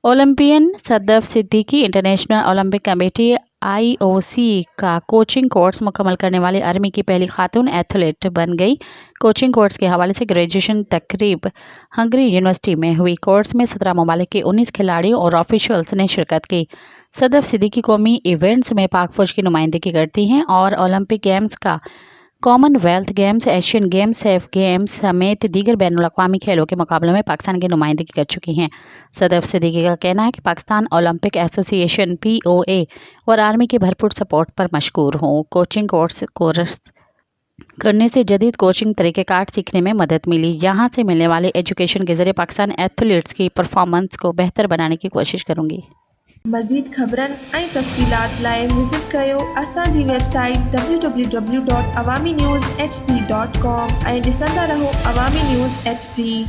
Olympian Sadaf Siddiqui international Olympic committee (IOC) का coaching course मुकम्मल करने वाली आर्मी की पहली खातून एथलीट बन गई। कोचिंग कोर्स के हवाले से ग्रेजुएशन तकरीब हंगरी यूनिवर्सिटी में हुई। कोर्स में 17 ममालिक के 19 खिलाड़ियों और ऑफिशियल्स ने शिरकत की। सदफ सिद्दीकी कौमी इवेंट्स में पाक फौज की नुमाइंदगी करती हैं और ओलंपिक गेम्स का Commonwealth games, Asian games, safe games समेत दीगर बैनुल-अक़वामी खेलों के मुकाबलों में पाकिस्तान की नुमाइंदगी कर चुकी हैं। सदफ सिद्दीकी का कहना है कि पाकिस्तान ओलंपिक एसोसिएशन (POA) और आर्मी की भरपूर सपोर्ट पर मशकूर हूँ। कोचिंग कोर्स करने से जदीद कोचिंग तरीक़ेकार सीखने में मदद मिली। यहाँ से मिलने वाले एजुकेशन के ज़रिए पाकिस्तान एथलीट्स की परफॉर्मेंस को बेहतर बनाने की कोशिश करूँगी। मज़ीद ख़बरनि ऐं तफ़सीलात लाइ विज़िट कयो असांजी वेबसाइट www.awamiNewsHD.com ऐं ॾिसंदा रहो अवामी न्यूज़ HD।